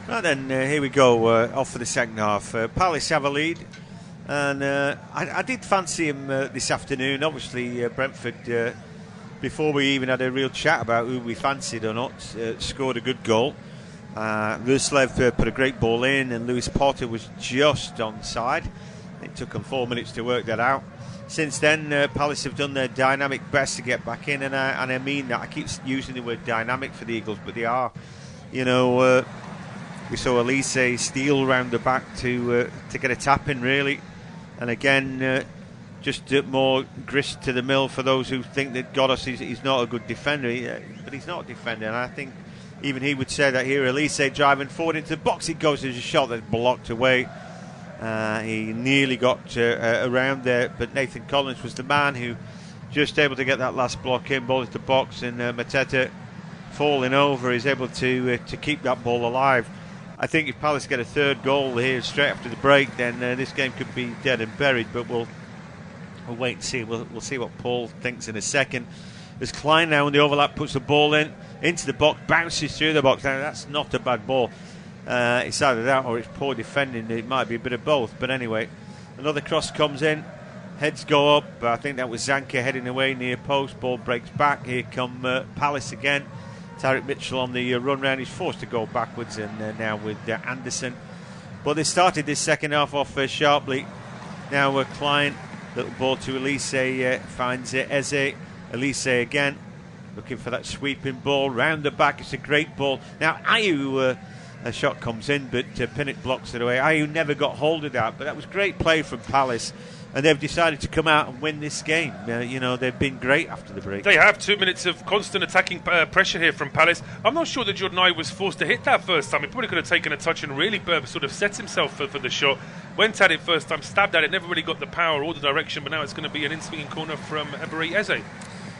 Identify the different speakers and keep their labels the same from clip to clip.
Speaker 1: Right then, here we go, off for the second half. Palace have a lead, and I did fancy him this afternoon. Obviously, Brentford, before we even had a real chat about who we fancied or not, scored a good goal. Ruslev put a great ball in, and Lewis Potter was just onside. It took them 4 minutes to work that out. Since then, Palace have done their dynamic best to get back in, and I mean that. I keep using the word dynamic for the Eagles, but they are. You know, we saw Olise steal round the back to get a tap in, really. And again, just more grist to the mill for those who think that Godos is not a good defender. But he's not a defender, and I think even he would say that here. Olise driving forward into the box, it goes as a shot that's blocked away. He nearly got around there, but Nathan Collins was the man who just able to get that last block in, ball into the box, and Mateta falling over is able to keep that ball alive. I think if Palace get a third goal here straight after the break, then this game could be dead and buried, but we'll wait and see. We'll see what Paul thinks in a second. There's Klein now in the overlap, puts the ball into the box, bounces through the box. Now that's not a bad ball. It's either that or it's poor defending. It might be a bit of both, but anyway, another cross comes in, heads go up. I think that was Zanka heading away near post. Ball breaks back. Here come Palace again. Tarek Mitchell on the run round. He's forced to go backwards, and now with Anderson. But they started this second half off sharply. Now Klein, little ball to Olise, finds Eze. Olise again, looking for that sweeping ball round the back. It's a great ball. Now Ayew, a shot comes in, but Pinnock blocks it away. Ayew never got hold of that, but that was great play from Palace. And they've decided to come out and win this game. You know, they've been great after the break.
Speaker 2: They have 2 minutes of constant attacking pressure here from Palace. I'm not sure that Jordan Ayew was forced to hit that first time. He probably could have taken a touch and really sort of set himself for the shot. Went at it first time, stabbed at it, never really got the power or the direction, but now it's going to be an in-swinging corner from Ebery Eze.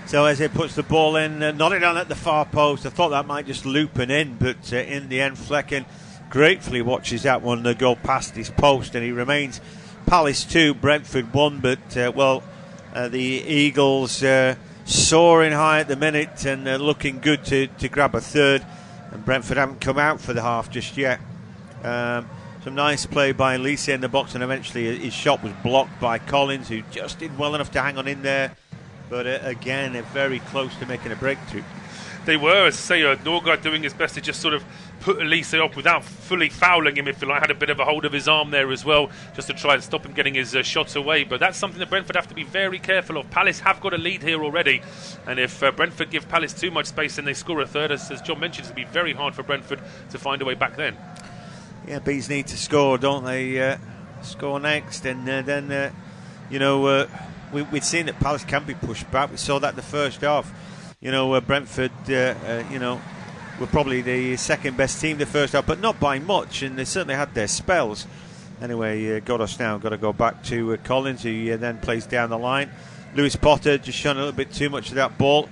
Speaker 1: So Eze puts the ball in, nodded down at the far post. I thought that might just loop an in, but in the end, Flecken gratefully watches that one go past his post, and he remains Palace 2, Brentford 1, but the Eagles soaring high at the minute and looking good to grab a third, and Brentford haven't come out for the half just yet. Some nice play by Olise in the box, and eventually his shot was blocked by Collins, who just did well enough to hang on in there, but again, they're very close to making a breakthrough.
Speaker 2: They were, as I say, Norgard doing his best to just sort of put Olise off without fully fouling him, if you like. Had a bit of a hold of his arm there as well, just to try and stop him getting his shots away. But that's something that Brentford have to be very careful of. Palace have got a lead here already, and if Brentford give Palace too much space and they score a third, as John mentioned, it's going to be very hard for Brentford to find a way back then.
Speaker 1: Yeah, bees need to score, don't they? Score next, and then, we'd seen that Palace can be pushed back. We saw that in the first half. Brentford, were probably the second best team the first half, but not by much, and they certainly had their spells. Anyway, Godos now got to go back to Collins, who then plays down the line. Lewis Potter just showing a little bit too much of that ball,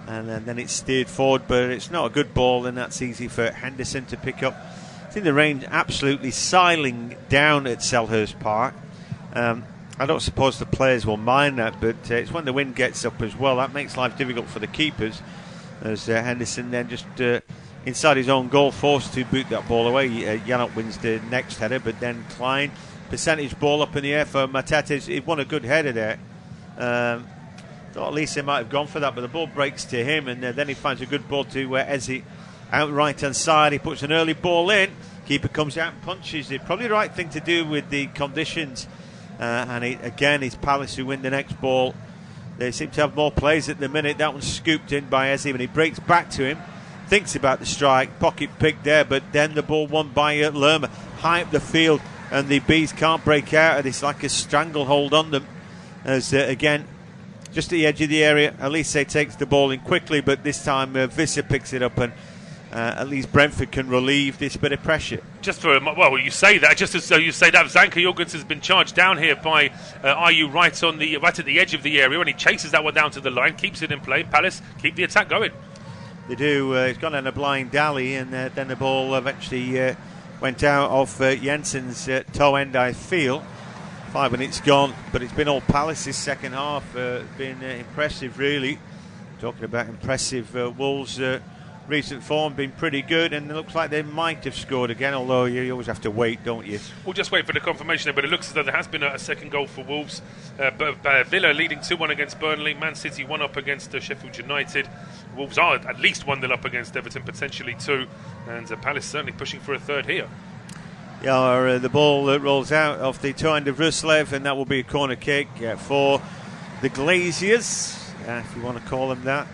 Speaker 1: and then it's steered forward, but it's not a good ball, and that's easy for Henderson to pick up. I think the rain absolutely siling down at Selhurst Park. I don't suppose the players will mind that, but it's when the wind gets up as well. That makes life difficult for the keepers, as Henderson then just inside his own goal forced to boot that ball away. Yannick wins the next header, but then Klein, percentage ball up in the air for Mateta. He won a good header there. Thought Olise might have gone for that, but the ball breaks to him, and then he finds a good ball to Eze out right hand side. He puts an early ball in. Keeper comes out and punches it. Probably the right thing to do with the conditions. And again, it's Palace who win the next ball. They seem to have more plays at the minute. That one's scooped in by Eze, and he breaks back to him. Thinks about the strike. Pocket pick there, but then the ball won by Lerma. High up the field, and the Bees can't break out of this, like a stranglehold on them. As again, just at the edge of the area, Olise takes the ball in quickly, but this time Visser picks it up, and at least Brentford can relieve this bit of pressure.
Speaker 2: Just for you say that. Just as you say that, Zanka Jorgens has been charged down here by Ayew right at the edge of the area, and he chases that one down to the line, keeps it in play. Palace keep the attack going.
Speaker 1: They do. He's gone on a blind dally, and then the ball eventually went out of Jensen's toe end, I feel. 5 minutes gone, but it's been all Palace this second half. Been impressive, really. Talking about impressive, Wolves recent form been pretty good, and it looks like they might have scored again, although you always have to wait, don't you?
Speaker 2: We'll just wait for the confirmation there, but it looks as though there has been a second goal for Wolves. Villa leading 2-1 against Burnley, Man City 1-up against Sheffield United. Wolves are at least 1-0 up against Everton, potentially 2, and Palace certainly pushing for a third here.
Speaker 1: Yeah, the ball rolls out off the toe end of Ruslev, and that will be a corner kick for the Glaziers, if you want to call them that.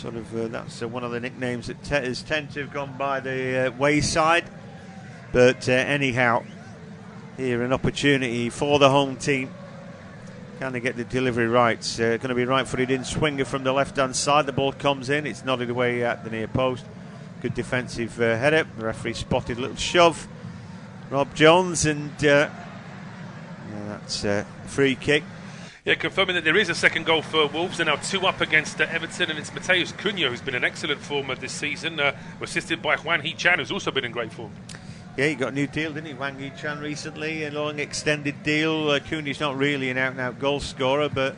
Speaker 1: That's one of the nicknames that tend to have gone by the wayside. But anyhow, here an opportunity for the home team. Can they get the delivery right? Going to be right-footed in swinger from the left-hand side. The ball comes in. It's nodded away at the near post. Good defensive header. The referee spotted a little shove. Rob Jones, and that's a free kick.
Speaker 2: Yeah, confirming that there is a second goal for Wolves. They're now 2-up against Everton, and it's Mateus Cunha who's been in excellent form this season, assisted by Hwang Hee-chan, who's also been in great form. Yeah,
Speaker 1: he got a new deal, didn't he, Hwang Hee-chan, recently, a long extended deal. Cunha's not really an out-and-out goal scorer, but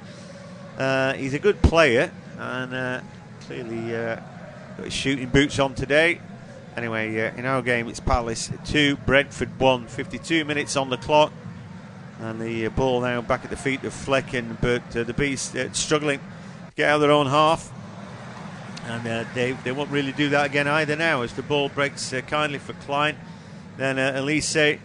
Speaker 1: he's a good player, and clearly got his shooting boots on today. Anyway, in our game, it's Palace 2, Brentford 1, 52 minutes on the clock. And the ball now back at the feet of Flecken, but the Bees struggling to get out of their own half. And they won't really do that again either now, as the ball breaks kindly for Klein. Then Olise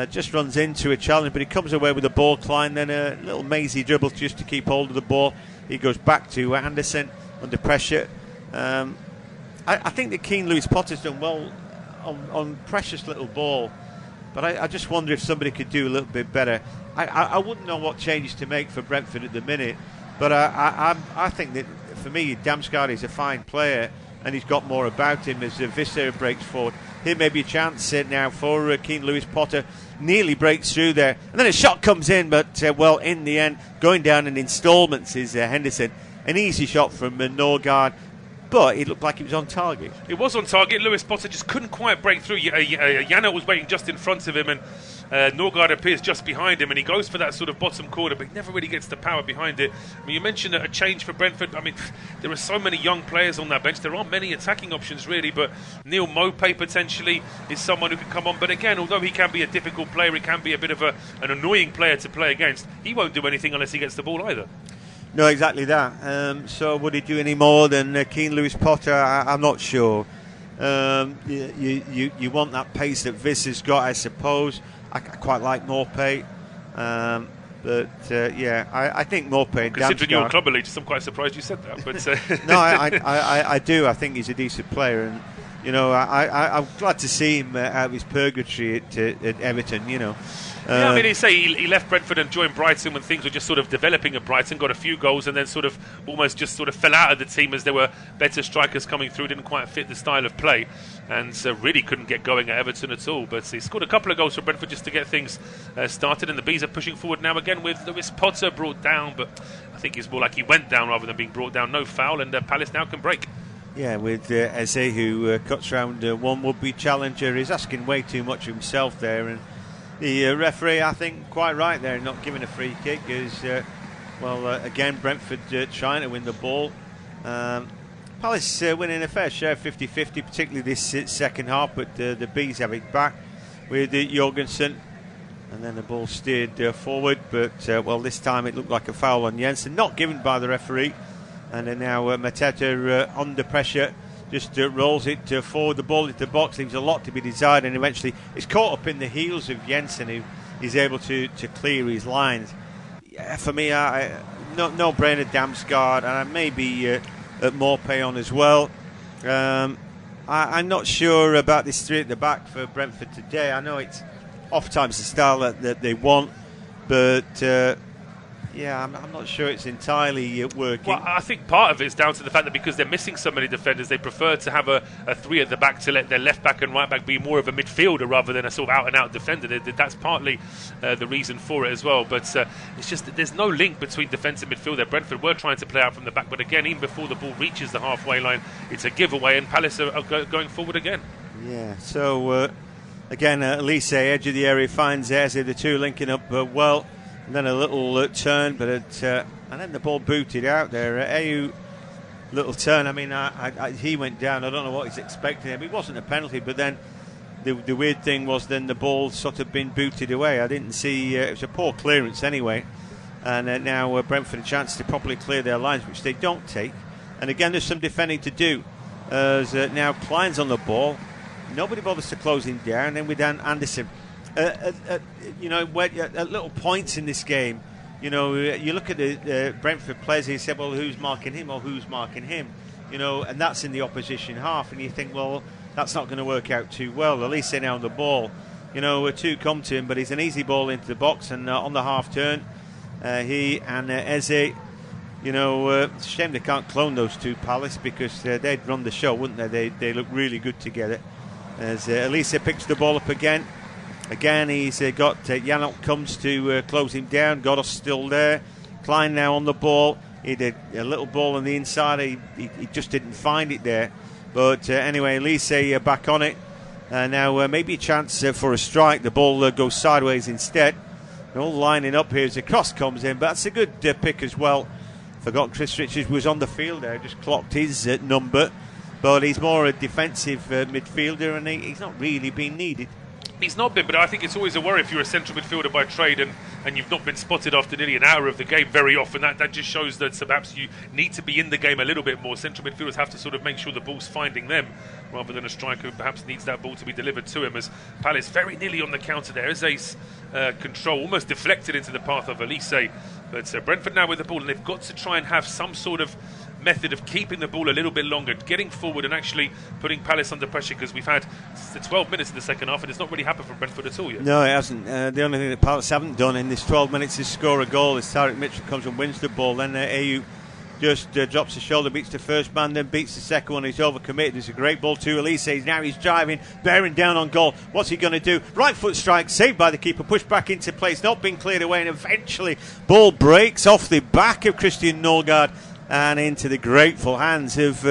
Speaker 1: just runs into a challenge, but he comes away with the ball. Klein then a little mazy dribble just to keep hold of the ball. He goes back to Anderson under pressure. I think that Keane Lewis Potter's done well on precious little ball. But I just wonder if somebody could do a little bit better. I wouldn't know what changes to make for Brentford at the minute. But I think that, for me, Damsgaard is a fine player, and he's got more about him as Visser breaks forward. Here may be a chance now for Keane Lewis Potter. Nearly breaks through there. And then a shot comes in, but, in the end, going down in instalments is Henderson. An easy shot from Norgard. But it looked like it was on target.
Speaker 2: It was on target. Lewis Potter just couldn't quite break through. Janelt was waiting just in front of him, and Norgard appears just behind him, and he goes for that sort of bottom corner, but he never really gets the power behind it. I mean, you mentioned a change for Brentford. I mean, there are so many young players on that bench. There aren't many attacking options, really, but Neal Maupay potentially is someone who can come on. But again, although he can be a difficult player, he can be a bit of an annoying player to play against, he won't do anything unless he gets the ball either.
Speaker 1: No, exactly that. So would he do any more than Keane Lewis Potter? I'm not sure. You want that pace that Visser's got, I suppose. I quite like Maupay. I think Maupay...
Speaker 2: Considering you're club elite, I'm quite surprised you said that. But
Speaker 1: No, I do. I think he's a decent player. And, I'm glad to see him out of his purgatory at Everton,
Speaker 2: Yeah, I mean, he left Brentford and joined Brighton when things were just sort of developing at Brighton, got a few goals, and then sort of almost just sort of fell out of the team as there were better strikers coming through, didn't quite fit the style of play, and really couldn't get going at Everton at all. But he scored a couple of goals for Brentford just to get things started, and the Bees are pushing forward now again with Lewis Potter brought down, but I think it's more like he went down rather than being brought down. No foul, and Palace now can break.
Speaker 1: Yeah, with Eze, who cuts round one would-be challenger. He's asking way too much of himself there, and the referee, I think, quite right there, not giving a free kick. Is again, Brentford trying to win the ball. Palace winning a fair share, 50-50, particularly this second half, but the Bees have it back with Jorgensen. And then the ball steered forward, but this time it looked like a foul on Jensen, not given by the referee. And then now Mateta under pressure, just rolls it forward, the ball into the box, leaves a lot to be desired, and eventually it's caught up in the heels of Jensen, who is able to clear his lines. Yeah, for me, no brainer Damsgaard, and I may be at Maupay on as well. I'm not sure about this three at the back for Brentford today. I know it's off times the style that they want, but I'm not sure it's entirely working.
Speaker 2: Well, I think part of it is down to the fact that because they're missing so many defenders, they prefer to have a three at the back to let their left back and right back be more of a midfielder rather than a sort of out-and-out defender. That's partly the reason for it as well. But it's just that there's no link between defence and midfield there. Brentford were trying to play out from the back, but again, even before the ball reaches the halfway line, it's a giveaway, and Palace are going forward again.
Speaker 1: Yeah, so again, Olise, edge of the area, finds Eze, the two linking up well. And then a little turn, but and then the ball booted out there. Ayew little turn. I mean, he went down. I don't know what he's expecting. It wasn't a penalty, but then the weird thing was then the ball sort of been booted away. I didn't see. It was a poor clearance anyway. And now Brentford a chance to properly clear their lines, which they don't take. And again, there's some defending to do. As now Klein's on the ball. Nobody bothers to close him down. Then with Dan Anderson. You know, at little points in this game, you know, you look at the Brentford players, you say, well, who's marking him or who's marking him? You know, and that's in the opposition half. And you think, well, that's not going to work out too well. Olise now on the ball. You know, two come to him, but he's an easy ball into the box. And on the half turn, he and Eze, you know, it's a shame they can't clone those two, Palace, because they'd run the show, wouldn't they? They look really good together. As Olise picks the ball up again. Again, he's got Janot comes to close him down. Godos still there. Klein now on the ball. He did a little ball on the inside. He just didn't find it there. But anyway, Olise back on it. Now maybe a chance for a strike. The ball goes sideways instead. They're all lining up here as the cross comes in. But that's a good pick as well. Forgot Chris Richards was on the field there. Just clocked his number. But he's more a defensive midfielder, and he's not really been needed.
Speaker 2: He's not been, but I think it's always a worry if you're a central midfielder by trade and you've not been spotted after nearly an hour of the game very often. That just shows that perhaps you need to be in the game a little bit more. Central midfielders have to sort of make sure the ball's finding them rather than a striker who perhaps needs that ball to be delivered to him, as Palace very nearly on the counter there. Eze's control almost deflected into the path of Olise. But Brentford now with the ball, and they've got to try and have some sort of method of keeping the ball a little bit longer, getting forward and actually putting Palace under pressure, because we've had 12 minutes in the second half and it's not really happened for Brentford at all yet.
Speaker 1: No, it hasn't. The only thing that Palace haven't done in this 12 minutes is score a goal. As Tarek Mitchell comes and wins the ball, then Ayew just drops the shoulder, beats the first man, then beats the second one. He's overcommitted. It's a great ball to Olise. Now he's driving, bearing down on goal. What's he going to do? Right foot strike, saved by the keeper, pushed back into place, not being cleared away, and eventually ball breaks off the back of Christian Norgard and into the grateful hands of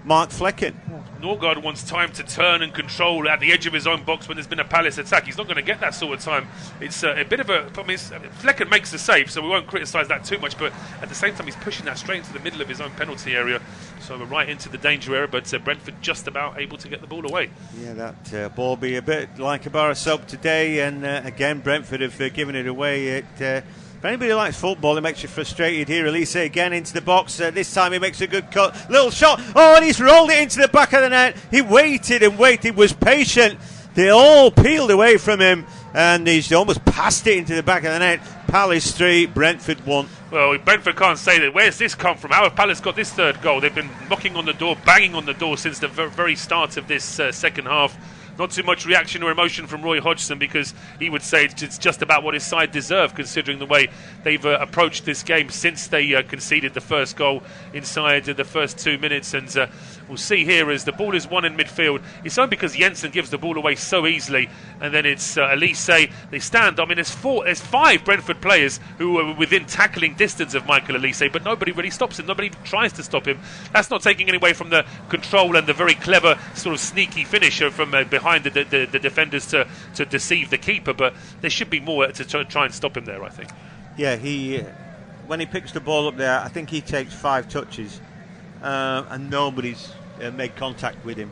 Speaker 1: Mark Flecken.
Speaker 2: Norgard wants time to turn and control at the edge of his own box when there's been a Palace attack. He's not going to get that sort of time. It's a bit of a... I mean, Flecken makes the save, so we won't criticise that too much, but at the same time he's pushing that straight into the middle of his own penalty area, so we're right into the danger area, but Brentford just about able to get the ball away. Yeah,
Speaker 1: that ball be a bit like a bar of soap today, and again Brentford have given it away. If anybody likes football, it makes you frustrated here. Olise again into the box. This time he makes a good cut. Little shot. Oh, and he's rolled it into the back of the net. He waited and waited, was patient. They all peeled away from him, and he's almost passed it into the back of the net. Palace 3, Brentford 1.
Speaker 2: Well, Brentford can't say that. Where's this come from? How have Palace got this third goal? They've been knocking on the door, banging on the door since the very start of this second half. Not too much reaction or emotion from Roy Hodgson, because he would say it's just about what his side deserve, considering the way they've approached this game since they conceded the first goal inside the first 2 minutes. And we'll see here as the ball is won in midfield. It's only because Jensen gives the ball away so easily, and then it's Olise. They stand. I mean, there's 5 Brentford players who are within tackling distance of Michael Olise, but nobody really stops him. Nobody tries to stop him. That's not taking any away from the control and the very clever sort of sneaky finisher from behind the defenders to deceive the keeper, but there should be more to try and stop him there, I think.
Speaker 1: Yeah, when he picks the ball up there, I think he takes 5 touches and nobody's made contact with him.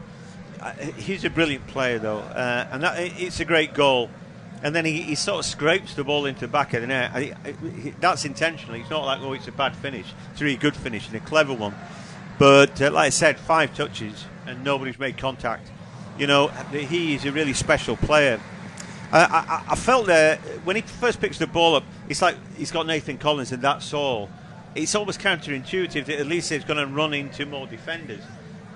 Speaker 1: He's a brilliant player though, and it's a great goal, and then he sort of scrapes the ball into the back of the net. That's intentional. It's not like, oh, it's a bad finish. It's a really good finish and a clever one, but like I said, 5 touches and nobody's made contact. You know, he is a really special player. I felt that when he first picks the ball up, it's like he's got Nathan Collins and that's all. It's almost counterintuitive that at least he's going to run into more defenders.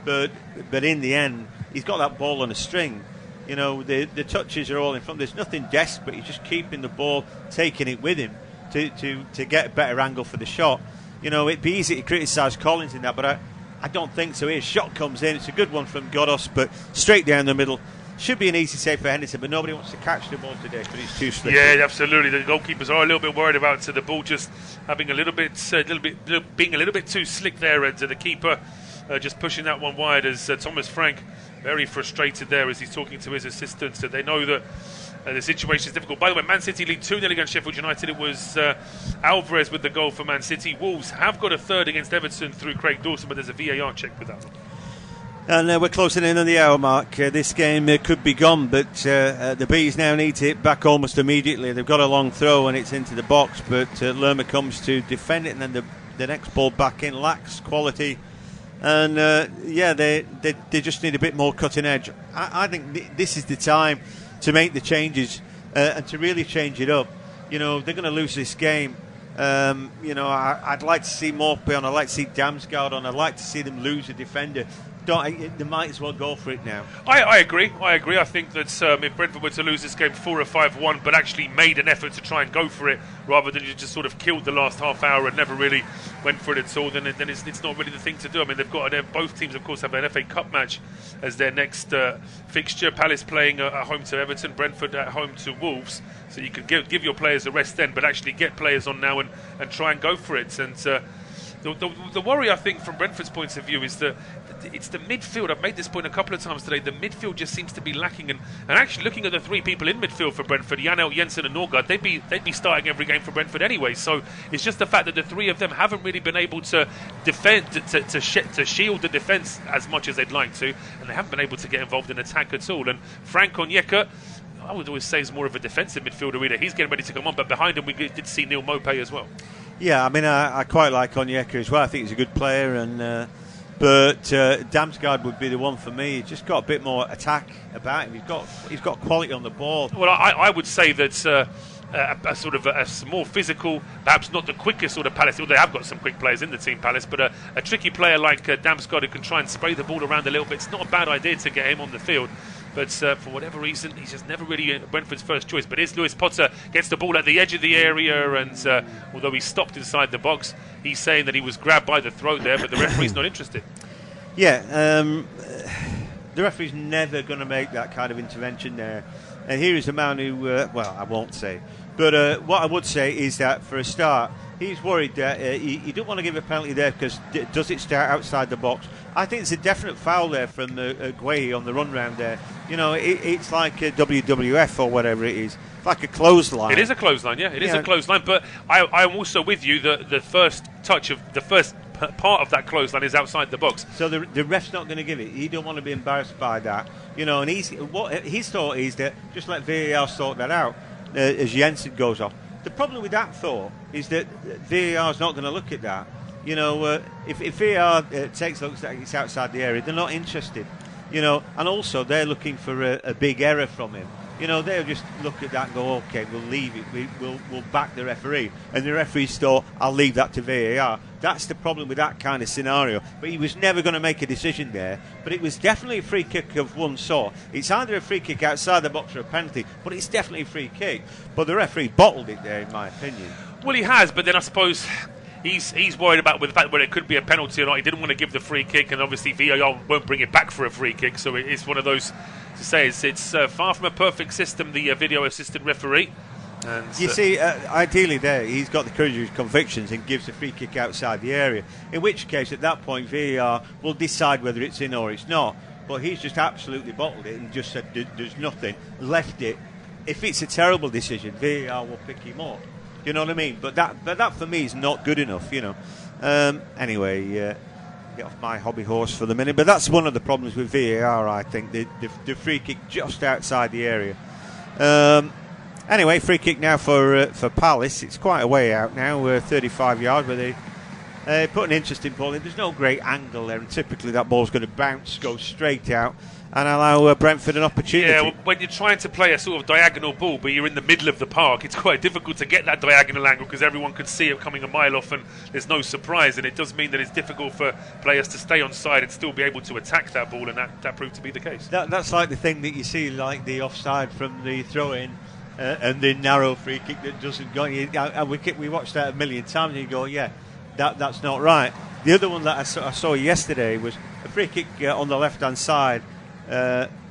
Speaker 1: But in the end, he's got that ball on a string. You know, the touches are all in front. There's nothing desperate. He's just keeping the ball, taking it with him to get a better angle for the shot. You know, it'd be easy to criticise Collins in that, but I don't think so. His shot comes in. It's a good one from Godos, but straight down the middle. Should be an easy save for Henderson, but nobody wants to catch the ball today because it's too slippery.
Speaker 2: Yeah, absolutely. The goalkeepers are a little bit worried about the ball just having being a little bit too slick there, and the keeper just pushing that one wide. As Thomas Frank very frustrated there as he's talking to his assistants. That they know that the situation is difficult. By the way, Man City lead 2-0 against Sheffield United. It was Alvarez with the goal for Man City. Wolves have got a third against Everton through Craig Dawson, but there's a VAR check with that one.
Speaker 1: And we're closing in on the hour mark. This game could be gone, but the Bees now need to hit back almost immediately. They've got a long throw and it's into the box, but Lerma comes to defend it, and then the next ball back in lacks quality. And they just need a bit more cutting edge. I think this is the time to make the changes and to really change it up. They're going to lose this game. I'd like to see Maupay on. I'd like to see Damsgaard on. I'd like to see them lose a defender. They might as well go for it now.
Speaker 2: I agree. I think that if Brentford were to lose this game 4 or 5-1, but actually made an effort to try and go for it, rather than you just sort of killed the last half hour and never really went for it at all, then it's not really the thing to do. I mean, both teams, of course, have an FA Cup match as their next fixture. Palace playing at home to Everton, Brentford at home to Wolves. So you can give your players a rest then, but actually get players on now and try and go for it. And the worry, I think, from Brentford's point of view is that it's the midfield. I've made this point a couple of times today. The midfield just seems to be lacking. And actually, looking at the three people in midfield for Brentford, Janelt, Jensen and Norgard, they'd be starting every game for Brentford anyway. So it's just the fact that the three of them haven't really been able to defend, to shield the defence as much as they'd like to, and they haven't been able to get involved in attack at all. And Frank Onyeka, I would always say, is more of a defensive midfielder either. He's getting ready to come on, but behind him we did see Neal Maupay as well. Yeah,
Speaker 1: I mean, I quite like Onyeka as well. I think he's a good player, and but Damsgaard would be the one for me. He's just got a bit more attack about him. He's got quality on the ball.
Speaker 2: Well, I would say that a sort of a more physical, perhaps not the quickest sort of Palace. Well, they have got some quick players in the team, Palace, but a tricky player like Damsgaard who can try and spray the ball around a little bit. It's not a bad idea to get him on the field. But for whatever reason, he's just never really Brentford's first choice. But here's Lewis Potter, gets the ball at the edge of the area, and although he stopped inside the box, he's saying that he was grabbed by the throat there, but the referee's not interested.
Speaker 1: Yeah, the referee's never going to make that kind of intervention there. And here is a man who, I won't say, but what I would say is that for a start, he's worried that he don't want to give a penalty there because does it start outside the box? I think it's a definite foul there from Guehi on the run round there. It's like a WWF or whatever it is. It's like a clothesline.
Speaker 2: It is a clothesline, yeah. It is a clothesline, but I'm also with you that the first touch of the first part of that clothesline is outside the box.
Speaker 1: So the ref's not going to give it. He don't want to be embarrassed by that. And his thought is that just let VAR sort that out as Jensen goes off. The problem with that thought is that VAR is not going to look at that. If VAR takes a look at it's outside the area, they're not interested. And also they're looking for a big error from him. They'll just look at that and go, okay, we'll leave it. We'll back the referee. And the referee's thought, I'll leave that to VAR. That's the problem with that kind of scenario. But he was never going to make a decision there. But it was definitely a free kick of one sort. It's either a free kick outside the box or a penalty, but it's definitely a free kick. But the referee bottled it there, in my opinion.
Speaker 2: Well, he has, but then I suppose he's worried about the fact whether it could be a penalty or not. He didn't want to give the free kick, and obviously VAR won't bring it back for a free kick. So it's one of those to say it's far from a perfect system, the video assistant referee. And
Speaker 1: you see, ideally there, he's got the courage of his convictions and gives a free kick outside the area. In which case, at that point, VAR will decide whether it's in or it's not. But he's just absolutely bottled it and just said there's nothing, left it. If it's a terrible decision, VAR will pick him up. You know what I mean? But that for me is not good enough. Anyway, get off my hobby horse for the minute. But that's one of the problems with VAR. I think the free kick just outside the area. Anyway, free kick now for Palace. It's quite a way out now, 35 yards, where they put an interesting ball in. There's no great angle there, and typically that ball's going to bounce, go straight out, and allow Brentford an opportunity.
Speaker 2: Yeah, well, when you're trying to play a sort of diagonal ball, but you're in the middle of the park, it's quite difficult to get that diagonal angle because everyone can see it coming a mile off, and there's no surprise. And it does mean that it's difficult for players to stay on side and still be able to attack that ball, and that proved to be the case.
Speaker 1: That's like the thing that you see, like the offside from the throw-in. And the narrow free kick that doesn't go. We watched that a million times, and you go, yeah, that's not right. The other one that I saw yesterday was a free kick on the left-hand side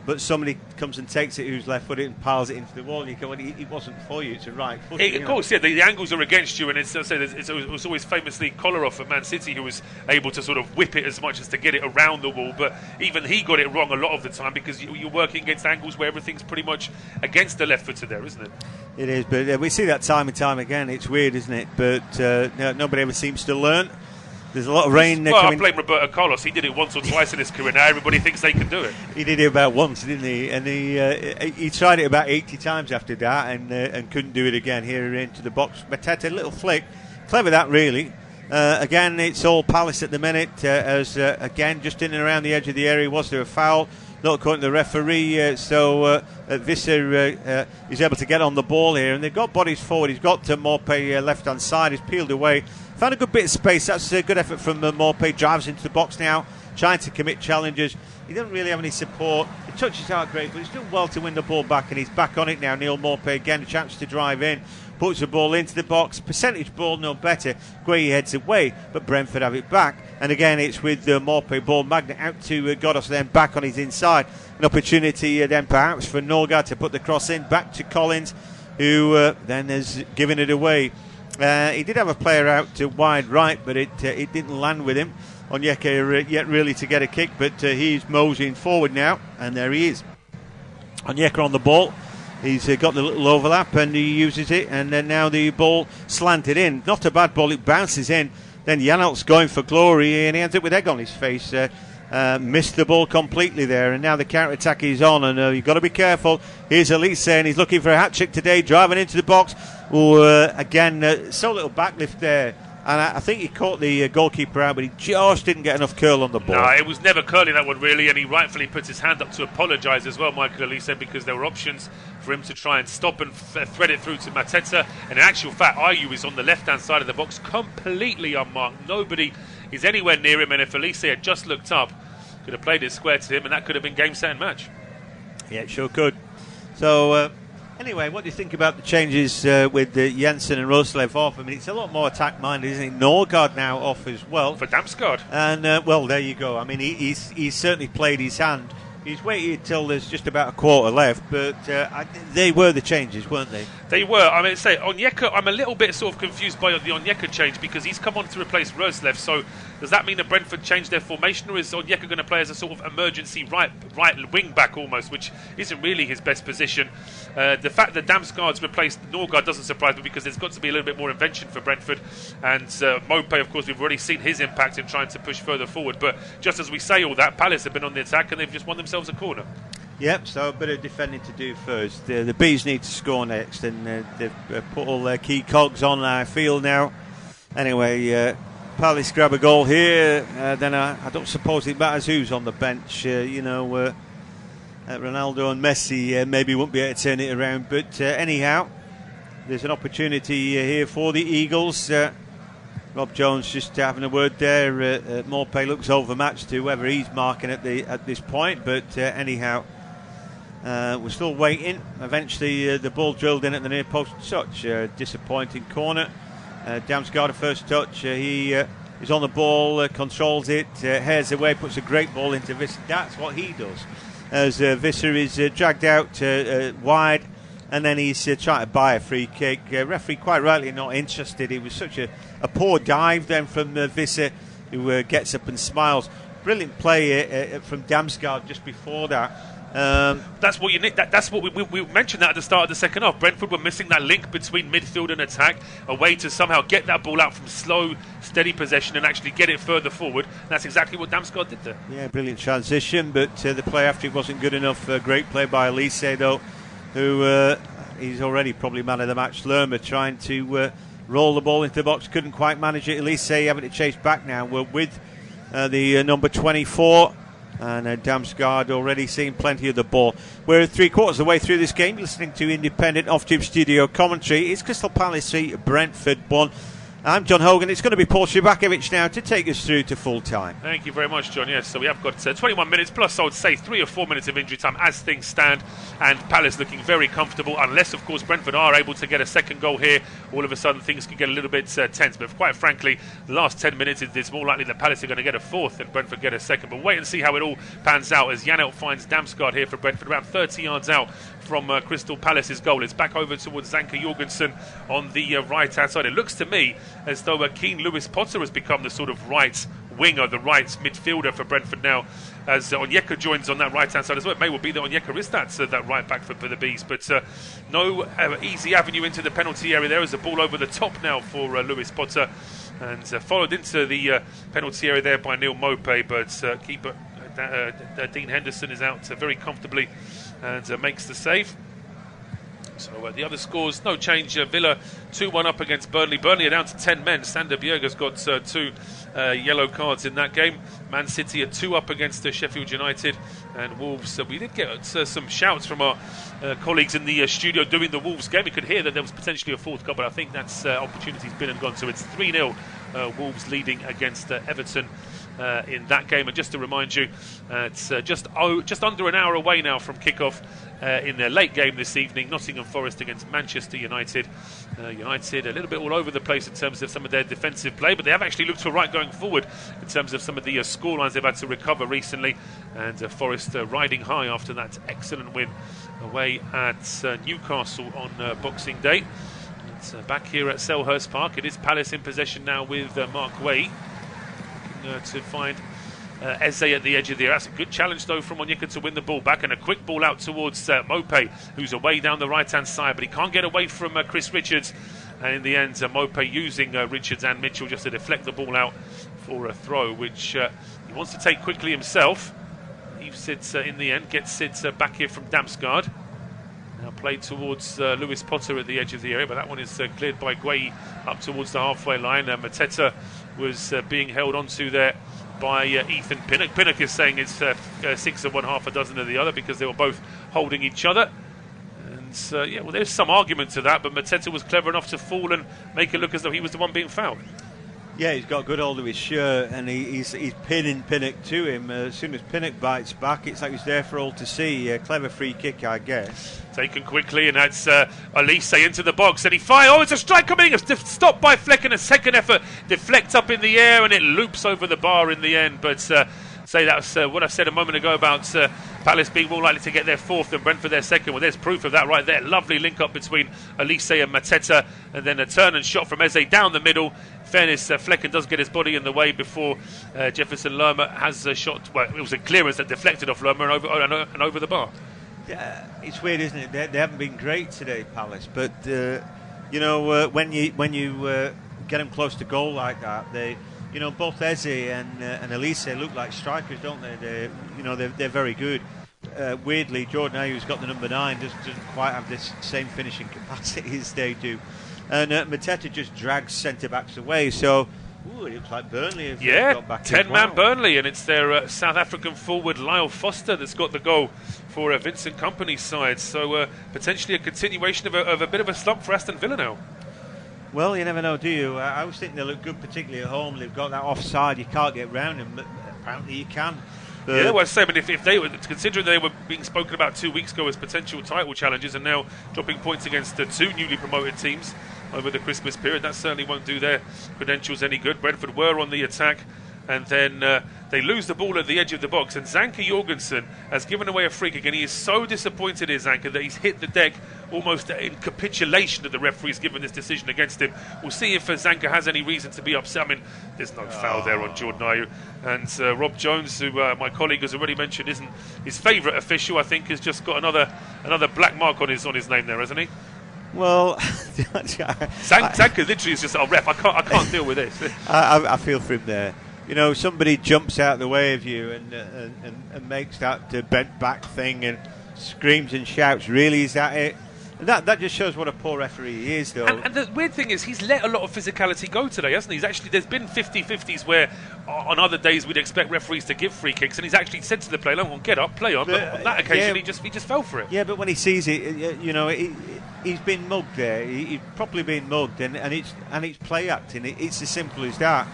Speaker 1: but somebody comes and takes it who's left-footed and piles it into the wall. And you go, well, it wasn't for you, it's a right foot.
Speaker 2: Of course, yeah, the angles are against you, and it was always famously Kolarov at Man City who was able to sort of whip it as much as to get it around the wall, but even he got it wrong a lot of the time because you're working against angles where everything's pretty much against the left footer there, isn't it?
Speaker 1: It is, but we see that time and time again. It's weird, isn't it? But nobody ever seems to learn. There's a lot of rain coming.
Speaker 2: I blame Roberto Carlos. He did it once or twice in his career. Now everybody thinks they can do it.
Speaker 1: He did it about once, didn't he? And he tried it about 80 times after that and couldn't do it again. Here into the box. Mateta, little flick. Clever that, really. Again, it's all Palace at the minute. As again, just in and around the edge of the area. Was there a foul? Not according to the referee. So Visser is able to get on the ball here. And they've got bodies forward. He's got Maupay left-hand side. He's peeled away. Found a good bit of space. That's a good effort from Maupay. Drives into the box now, trying to commit challenges. He doesn't really have any support. He touches out great, but he's done well to win the ball back, and he's back on it now. Neal Maupay again, a chance to drive in. Puts the ball into the box. Percentage ball, no better. Guehi heads away, but Brentford have it back. And again, it's with Maupay ball magnet out to Godos, then back on his inside. An opportunity then perhaps for Norgard to put the cross in. Back to Collins, who then has given it away. He did have a player out to wide right, but it didn't land with him. Onyeka yet really to get a kick, but he's moseying forward now, and there he is. Onyeka on the ball. He's got the little overlap, and he uses it, and then now the ball slanted in. Not a bad ball, it bounces in. Then Janelt's going for glory, and he ends up with egg on his face. Missed the ball completely there, and now the counter-attack is on, and you've got to be careful. Here's Olise, and he's looking for a hat-trick today, driving into the box. Again, so little backlift there, and I think he caught the goalkeeper out, but he just didn't get enough curl on the ball.
Speaker 2: No, it was never curling, that one, really, and he rightfully puts his hand up to apologise as well, Michael Olise, because there were options for him to try and stop and thread it through to Mateta, and in actual fact, Ayew is on the left-hand side of the box, completely unmarked. Nobody is anywhere near him, and if Olise had just looked up, could have played it square to him, and that could have been game, set and match.
Speaker 1: Yeah, it sure could. So anyway, what do you think about the changes with Jensen and Roslev off? I mean, it's a lot more attack-minded, isn't it? Norgard now off as well.
Speaker 2: For Damsgaard.
Speaker 1: And, well, there you go. I mean, he's certainly played his hand. He's waited till there's just about a quarter left, but they were the changes, weren't they?
Speaker 2: They were. I mean, say Onyeka. I'm a little bit sort of confused by the Onyeka change because he's come on to replace Roslev. So does that mean that Brentford changed their formation, or is Onyeka going to play as a sort of emergency right wing back almost, which isn't really his best position? The fact that Damsgaard's replaced Norgard doesn't surprise me because there's got to be a little bit more invention for Brentford. And Maupay, of course, we've already seen his impact in trying to push further forward. But just as we say all that, Palace have been on the attack and they've just won themselves a corner. Yep,
Speaker 1: so a bit of defending to do first. The Bees need to score next, and they've put all their key cogs on our field now. Anyway, Palace grab a goal here, then I don't suppose it matters who's on the bench. Ronaldo and Messi maybe won't be able to turn it around, but anyhow, there's an opportunity here for the Eagles. Rob Jones just having a word there. Maupay looks overmatched to whoever he's marking at this point, but anyhow, we're still waiting. Eventually, the ball drilled in at the near post touch. Disappointing corner. Damsgaard, first touch. He is on the ball, controls it, hairs away, puts a great ball into Visser. That's what he does. As Visser is dragged out wide, and then he's trying to buy a free kick. Referee quite rightly not interested. It was such a poor dive then from Visser, who gets up and smiles. Brilliant play from Damsgaard just before that.
Speaker 2: That's what you need. That's what we mentioned that at the start of the second half. Brentford were missing that link between midfield and attack, a way to somehow get that ball out from slow, steady possession and actually get it further forward. And that's exactly what Damsgaard did there.
Speaker 1: Yeah, brilliant transition, but the play after it wasn't good enough. Great play by Olise, though, who he's already probably man of the match. Lerma trying to roll the ball into the box, couldn't quite manage it. Olise having to chase back now. We're with the number 24. And Damsgaard already seeing plenty of the ball. We're 3/4 of the way through this game, listening to independent off-tube studio commentary. It's Crystal Palace 3, Brentford 1. I'm John Hogan. It's going to be Paul Szczerbakowicz now to take us through to full time.
Speaker 2: Thank you very much, John. Yes, so we have got 21 minutes plus, I would say, 3 or 4 minutes of injury time as things stand, and Palace looking very comfortable, unless, of course, Brentford are able to get a second goal here. All of a sudden, things could get a little bit tense. But quite frankly, the last 10 minutes, it's more likely that Palace are going to get a fourth than Brentford get a second. But wait and see how it all pans out as Neal finds Damsgaard here for Brentford, around 30 yards out from Crystal Palace's goal. It's back over towards Zanka Jorgensen on the right-hand side. It looks to me as though Keane Lewis Potter has become the sort of right winger, the right midfielder for Brentford now, as Onyeka joins on that right-hand side as well. It may well be that Onyeka is that right back for the Bees, but no easy avenue into the penalty area there as the ball over the top now for Lewis Potter, and followed into the penalty area there by Neal Maupay, but keeper Dean Henderson is out very comfortably and makes the save. So the other scores, no change. Villa 2-1 up against Burnley. Burnley are down to 10 men. Sander Bjerg's got 2 yellow cards in that game. Man City are 2 up against Sheffield United. And Wolves, we did get some shouts from our colleagues in the studio doing the Wolves game. We could hear that there was potentially a fourth goal, but I think that's opportunity's been and gone. So it's 3-0 Wolves leading against Everton in that game. And just to remind you, it's just under an hour away now from kickoff in their late game this evening. Nottingham Forest against Manchester United. United a little bit all over the place in terms of some of their defensive play, but they have actually looked all right going forward in terms of some of the scorelines they've had to recover recently. And Forest riding high after that excellent win away at Newcastle on Boxing Day. It's back here at Selhurst Park. It is Palace in possession now with Marc Guehi to find Eze at the edge of the area. That's a good challenge though from Onyeka to win the ball back, and a quick ball out towards Maupay, who's away down the right hand side, but he can't get away from Chris Richards, and in the end Maupay using Richards and Mitchell just to deflect the ball out for a throw, which he wants to take quickly himself. Leaves it in the end, gets it back here from Damsgaard. Now played towards Lewis Potter at the edge of the area, but that one is cleared by Guehi up towards the halfway line. Mateta was being held onto there by Ethan Pinnock. Pinnock is saying it's 6 of one, half a dozen of the other, because they were both holding each other. And there's some argument to that, but Mateta was clever enough to fall and make it look as though he was the one being fouled.
Speaker 1: Yeah, he's got good hold of his shirt, and he's pinning Pinnock to him. As soon as Pinnock bites back, it's like he's there for all to see. Clever free kick, I guess.
Speaker 2: Taken quickly, and that's Olise into the box, and he fires. Oh, it's a strike coming. It's stopped by Fleck, and a second effort deflects up in the air, and it loops over the bar in the end. But say that's what I said a moment ago about Palace being more likely to get their fourth than Brentford their second. Well, there's proof of that right there. Lovely link up between Olise and Mateta, and then a turn and shot from Eze down the middle. Fairness, Flecken does get his body in the way before Jefferson Lerma has a shot. Well, it was a clearance that deflected off Lerma and over the bar. Yeah,
Speaker 1: it's weird, isn't it? They haven't been great today, Palace. But when you get them close to goal like that, they, both Eze and Olise look like strikers, don't they? They're very good. Weirdly, Jordan Ayew's got the number 9, doesn't quite have this same finishing capacity as they do. And Mateta just drags centre-backs away, so it looks like Burnley have got back
Speaker 2: 10-man Burnley, and it's their South African forward Lyle Foster that's got the goal for Vincent Kompany's side. So potentially a continuation of a bit of a slump for Aston Villa now.
Speaker 1: Well, you never know, do you? I always think they look good, particularly at home. They've got that offside, you can't get round them, but apparently you can.
Speaker 2: Yeah, well, I say, but if they were, considering they were being spoken about 2 weeks ago as potential title challenges, and now dropping points against the 2 newly promoted teams over the Christmas period, that certainly won't do their credentials any good. Brentford were on the attack, and then they lose the ball at the edge of the box, and Zanka Jorgensen has given away a free kick, and he is so disappointed in Zanka that he's hit the deck almost in capitulation that the referee's given this decision against him. We'll see if Zanka has any reason to be upset. I mean, there's no foul there on Jordan Ayew, and Rob Jones, who my colleague has already mentioned isn't his favourite official, I think has just got another black mark on his name there, hasn't he?
Speaker 1: Well,
Speaker 2: Zanka literally is just a ref. I can't deal with this.
Speaker 1: I feel for him there. Somebody jumps out the way of you and makes that bent back thing and screams and shouts. Really, is that it? That just shows what a poor referee he is, though.
Speaker 2: And the weird thing is, he's let a lot of physicality go today, hasn't he? There's been 50-50s where on other days we'd expect referees to give free kicks, and he's actually said to the player, "Come on, get up, play on." But on that occasion, he just fell for it.
Speaker 1: Yeah, but when he sees it, he's been mugged there. He's properly been mugged, and it's play acting. It's as simple as that.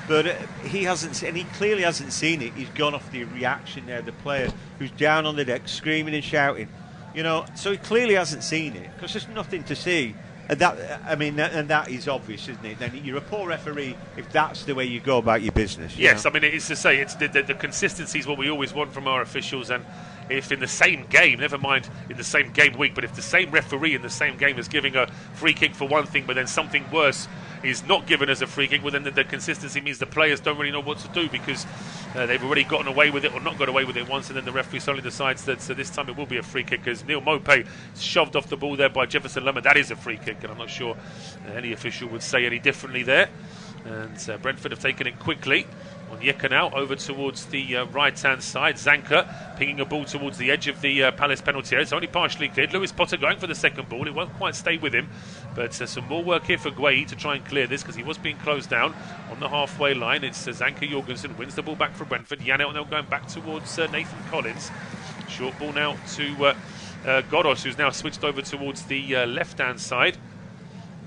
Speaker 1: But he clearly hasn't seen it. He's gone off the reaction there, the player who's down on the deck screaming and shouting. So he clearly hasn't seen it, because there's nothing to see. And that is obvious, isn't it? Then you're a poor referee if that's the way you go about your business.
Speaker 2: Yes, I mean, it is to say, it's the consistency is what we always want from our officials, and if in the same game, never mind in the same game week, but if the same referee in the same game is giving a free kick for one thing, but then something worse is not given as a free kick, well then the consistency means the players don't really know what to do, because they've already gotten away with it or not got away with it once, and then the referee suddenly decides that this time it will be a free kick, as Neal Maupay shoved off the ball there by Jefferson Lemon. That is a free kick, and I'm not sure any official would say any differently there. And Brentford have taken it quickly. Onyeka now over towards the right-hand side. Zanka pinging a ball towards the edge of the Palace penalty area. It's only partially cleared. Lewis Potter going for the second ball. It won't quite stay with him, but some more work here for Guehi to try and clear this, because he was being closed down on the halfway line. It's Zanka Jorgensen wins the ball back for Brentford. Neal now going back towards Nathan Collins. Short ball now to Godos, who's now switched over towards the left-hand side.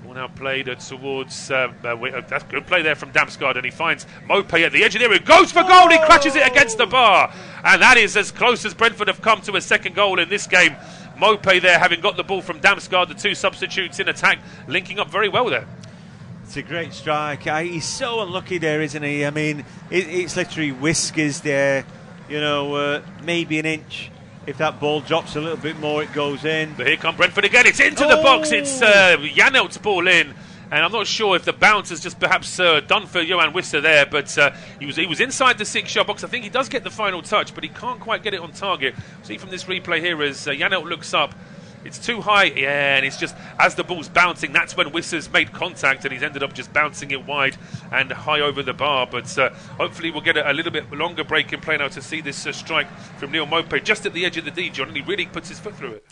Speaker 2: Ball now played towards that's good play there from Damsgaard, and he finds Maupay at the edge, and there he goes for goal. He crashes it against the bar, and that is as close as Brentford have come to a second goal in this game. Maupay there, having got the ball from Damsgaard, the two substitutes in attack, linking up very well there.
Speaker 1: It's a great strike. He's so unlucky there, isn't he? I mean, it's literally whiskers there, maybe an inch. If that ball drops a little bit more, it goes in.
Speaker 2: But here come Brentford again. It's into the box. It's Janelt's ball in. And I'm not sure if the bounce has just perhaps done for Johan Wissa there, but he was inside the 6-yard box. I think he does get the final touch, but he can't quite get it on target. See from this replay here as Janelt looks up. It's too high, and it's just as the ball's bouncing, that's when Wissa's made contact, and he's ended up just bouncing it wide and high over the bar. But hopefully we'll get a little bit longer break in play now to see this strike from Neal Maupay just at the edge of the D, John, and he really puts his foot through it.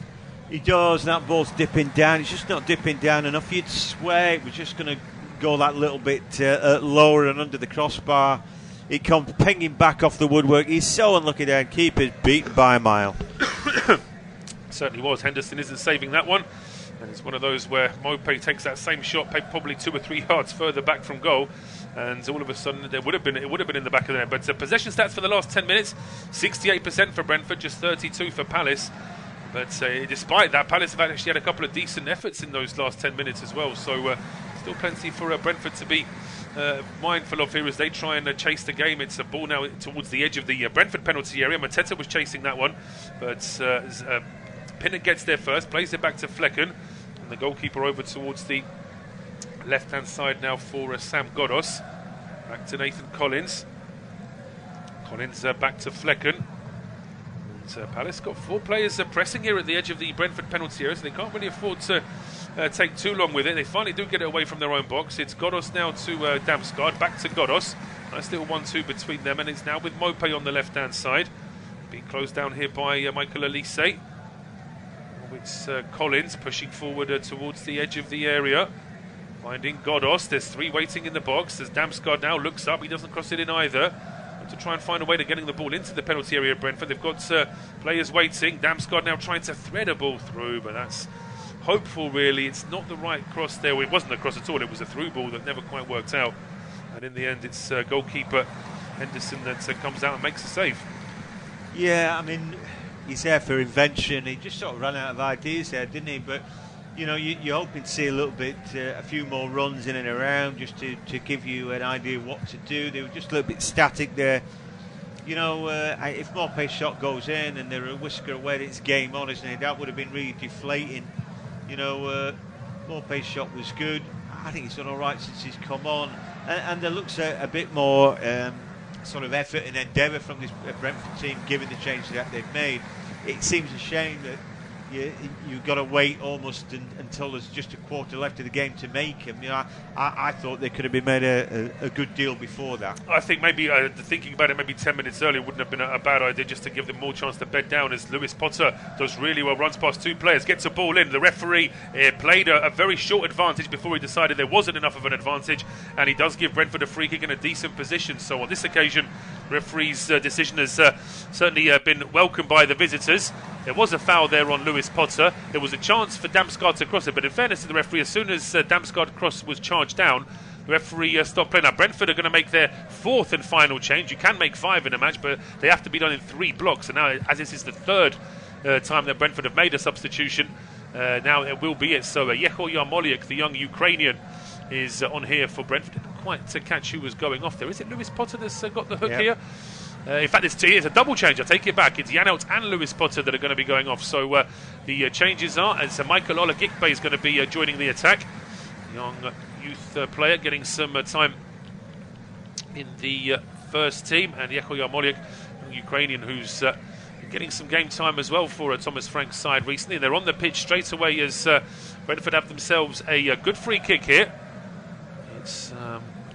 Speaker 1: He does, and that ball's dipping down. It's just not dipping down enough. You'd swear it was just going to go that little bit lower and under the crossbar. It comes pinging back off the woodwork. He's so unlucky there, and keeper's beaten by a mile.
Speaker 2: Certainly was. Henderson isn't saving that one, and it's one of those where Maupay takes that same shot, probably 2 or 3 yards further back from goal, and all of a sudden it would have been in the back of the net. But possession stats for the last 10 minutes: 68% for Brentford, just 32 for Palace. But despite that, Palace have actually had a couple of decent efforts in those last 10 minutes as well. So still plenty for Brentford to be mindful of here as they try and chase the game. It's a ball now towards the edge of the Brentford penalty area. Mateta was chasing that one, but Pinnock gets there first, plays it back to Flecken, and the goalkeeper over towards the left-hand side now for Sam Godos. Back to Nathan Collins. Collins back to Flecken. And Palace got 4 players pressing here at the edge of the Brentford penalty area, so they can't really afford to take too long with it. They finally do get it away from their own box. It's Godos now to Damsgaard, back to Godos. Nice little 1-2 between them, and it's now with Maupay on the left-hand side. Being closed down here by Michael Olise. It's Collins pushing forward towards the edge of the area, finding Godos. There's 3 waiting in the box. There's Damsgaard now, looks up, he doesn't cross it in either. But to try and find a way to getting the ball into the penalty area of Brentford, they've got players waiting. Damsgaard now trying to thread a ball through, but that's hopeful really. It's not the right cross there. Well, it wasn't a cross at all, it was a through ball that never quite worked out. And in the end it's goalkeeper Henderson that comes out and makes a save.
Speaker 1: Yeah, I mean, he's there for invention. He just sort of ran out of ideas there, didn't he? But you're hoping to see a little bit, a few more runs in and around, just to give you an idea of what to do. They were just a little bit static there. If Maupay's shot goes in and they're a whisker away, it's game on, isn't it? That would have been really deflating. Maupay's shot was good. I think he's done all right since he's come on, and there looks a bit more sort of effort and endeavour from this Brentford team, given the change that they've made. It seems a shame that you've got to wait almost until there's just a quarter left of the game to make them. I thought they could have been made a good deal before that.
Speaker 2: I think maybe thinking about it, maybe 10 minutes earlier wouldn't have been a bad idea, just to give them more chance to bed down, as Lewis Potter does really well, runs past two players, gets a ball in. The referee played a very short advantage before he decided there wasn't enough of an advantage, and he does give Brentford a free kick in a decent position. So on this occasion, referee's decision has certainly been welcomed by the visitors. There was a foul there on Lewis Potter. There was a chance for Damsgaard to cross it, but in fairness to the referee, as soon as Damsgaard cross was charged down, the referee stopped playing. Now Brentford are going to make their fourth and final change. You can make 5 in a match, but they have to be done in 3 blocks. And now, as this is the third time that Brentford have made a substitution, now it will be it. So Michael Olise, the young Ukrainian, is on here for Brentford. Didn't quite to catch who was going off there. Is it Lewis Potter that's got the hook here? In fact, it's a double change. I take it back. It's Janelt and Lewis Potter that are going to be going off. So the changes are, as Michael Olise is going to be joining the attack. Young youth player getting some time in the first team. And Michael Olise, Ukrainian, who's getting some game time as well for Thomas Frank's side recently. They're on the pitch straight away as Brentford have themselves a good free kick here. It's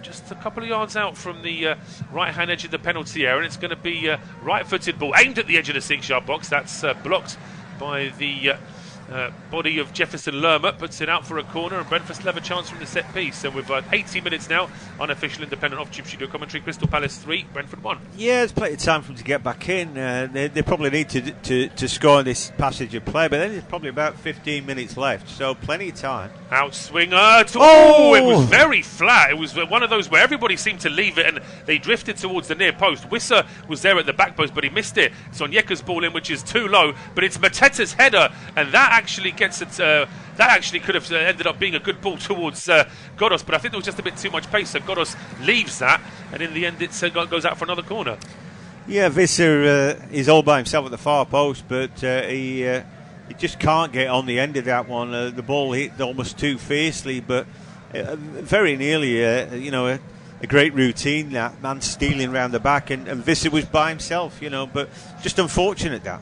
Speaker 2: just a couple of yards out from the right-hand edge of the penalty area, and it's going to be a right-footed ball aimed at the edge of the 6-yard box. That's blocked by the body of Jefferson Lerma, puts it out for a corner, and Brentford still have a chance from the set piece. And we've 80 minutes now, unofficial independent off-tube studio commentary. Crystal Palace 3, Brentford 1.
Speaker 1: Yeah, there's plenty of time for them to get back in. They probably need to score this passage of play, but then there's probably about 15 minutes left, so plenty of time.
Speaker 2: Outswinger. It was very flat. It was one of those where everybody seemed to leave it and they drifted towards the near post. Wissa was there at the back post, but he missed it. It's Onyeka's ball in, which is too low, but it's Mateta's header, and that actually gets it. That actually could have ended up being a good ball towards Godos, but I think there was just a bit too much pace, so Godos leaves that, and in the end it goes out for another corner.
Speaker 1: Yeah, Visser is all by himself at the far post, but he just can't get on the end of that one. The ball hit almost too fiercely, but very nearly, a great routine. That man stealing round the back, and Visser was by himself, but just unfortunate that.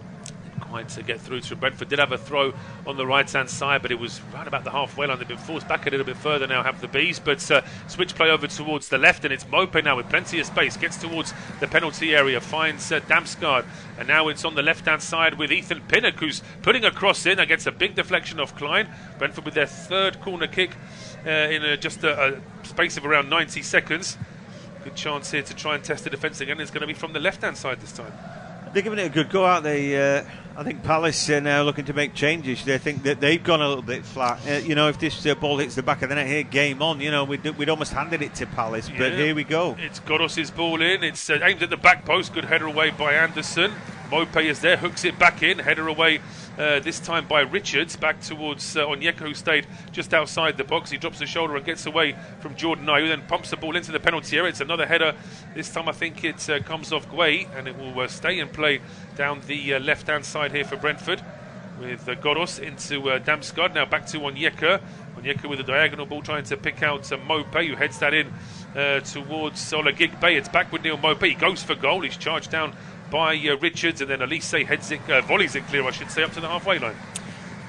Speaker 2: Quite to get through to Brentford. Did have a throw on the right-hand side, but it was right about the halfway line. They've been forced back a little bit further now, have the Bees, but switch play over towards the left, and it's Maupay now with plenty of space, gets towards the penalty area, finds Damsgaard, and now it's on the left-hand side with Ethan Pinnock, who's putting a cross in. That gets a big deflection off Klein. Brentford with their third corner kick in just a space of around 90 seconds. Good chance here to try and test the defence again. It's going to be from the left-hand side this time.
Speaker 1: They're giving it a good go, aren't they? I think Palace are now looking to make changes. They think that they've gone a little bit flat. If this ball hits the back of the net here, game on. We'd almost handed it to Palace, but here we go.
Speaker 2: It's Godos' ball in. It's aimed at the back post. Good header away by Anderson. Maupay is there, hooks it back in. Header away this time by Richards, back towards Onyeka, who stayed just outside the box. He drops the shoulder and gets away from Jordan Ayew, then pumps the ball into the penalty area. It's another header. This time I think it comes off Guehi, and it will stay in play down the left-hand side here for Brentford, with Godos into Damsgaard. Now back to Onyeka. Onyeka with a diagonal ball, trying to pick out Maupay, who heads that in towards Selhurst. It's back with Neal Maupay. He goes for goal. He's charged down by Richards, and then Olise heads it, volleys it clear, I should say, up to the halfway line.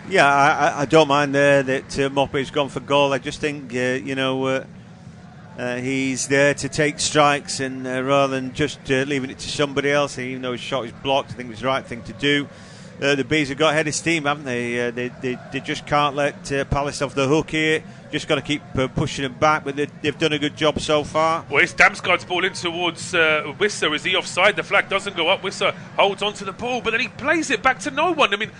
Speaker 1: Yeah, I don't mind there that Maupay's gone for goal. I just think, he's there to take strikes, and rather than just leaving it to somebody else, even though his shot is blocked, I think it was the right thing to do. The Bees have got ahead of steam, haven't they? They just can't let Palace off the hook here. Just got to keep pushing them back, but they've done a good job so far.
Speaker 2: Well, it's Damsgaard's ball in towards Wissa. Is he offside? The flag doesn't go up. Wissa holds on to the ball, but then he plays it back to no one. I mean,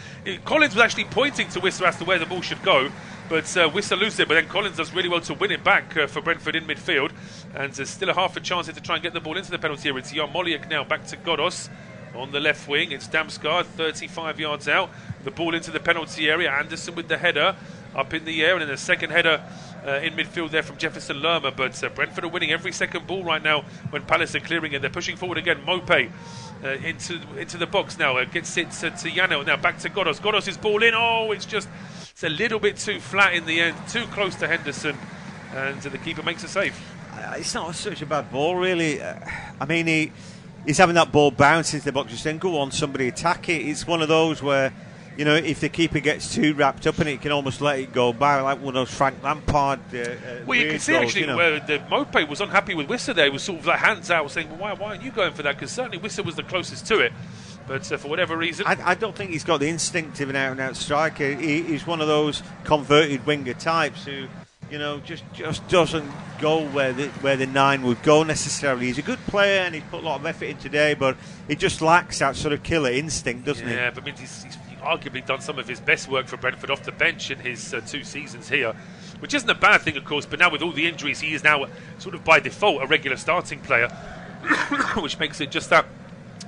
Speaker 2: Collins was actually pointing to Wissa as to where the ball should go, but Wissa loses it, but then Collins does really well to win it back for Brentford in midfield, and there's still a half a chance here to try and get the ball into the penalty area. It's Olise now back to Godos. On the left wing, it's Damsgaard, 35 yards out. The ball into the penalty area. Anderson with the header up in the air, and then the second header in midfield there from Jefferson Lerma. But Brentford are winning every second ball right now when Palace are clearing it. They're pushing forward again. Maupay into the box now. Gets it to Janelt. Now back to Godos. Godos' ball in. It's a little bit too flat in the end. Too close to Henderson. And the keeper makes a save.
Speaker 1: It's not such a bad ball, really. He's having that ball bounce into the box, just then go on, somebody attack it. It's one of those where if the keeper gets too wrapped up in it, he can almost let it go by, like one of those Frank Lampard.
Speaker 2: Well, you can see
Speaker 1: goals,
Speaker 2: actually where the Maupay was unhappy with Wissa there. He was sort of like hands out, saying, "Well, why aren't you going for that?" Because certainly Wissa was the closest to it. But for whatever reason,
Speaker 1: I don't think he's got the instinct of an out-and-out striker. He's one of those converted winger types who, just doesn't go where the 9 would go necessarily. He's a good player and he's put a lot of effort in today, but he just lacks that sort of killer instinct, doesn't he?
Speaker 2: Yeah, but I mean, he's arguably done some of his best work for Brentford off the bench in his 2 seasons here, which isn't a bad thing, of course. But now with all the injuries, he is now sort of by default a regular starting player, which makes it just that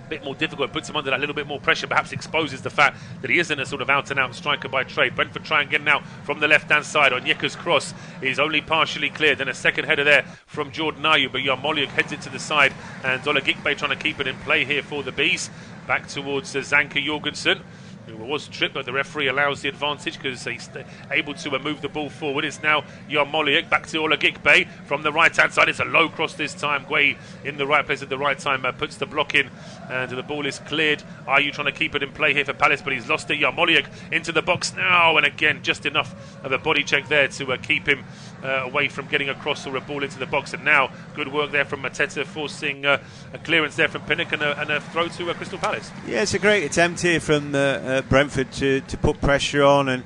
Speaker 2: bit more difficult, puts him under that little bit more pressure, perhaps exposes the fact that he isn't a sort of out-and-out striker by trade. Brentford try and get now from the left-hand side. Onyeka's cross is only partially cleared. Then a second header there from Jordan Ayew, but Yarmoliuk heads it to the side, and Olagikbe trying to keep it in play here for the Bees. Back towards Zanka Jorgensen, who was tripped, but the referee allows the advantage because he's able to move the ball forward. It's now Yarmoliuk back to Olagikbe from the right-hand side. It's a low cross this time. Guehi in the right place at the right time, puts the block in, and the ball is cleared. Ayew trying to keep it in play here for Palace, but he's lost it. Yarmoliuk into the box now, and again, just enough of a body check there to keep him away from getting a cross or a ball into the box. And now, good work there from Mateta, forcing a clearance there from Pinnock and a throw to Crystal Palace.
Speaker 1: Yeah, it's a great attempt here from Brentford to put pressure on and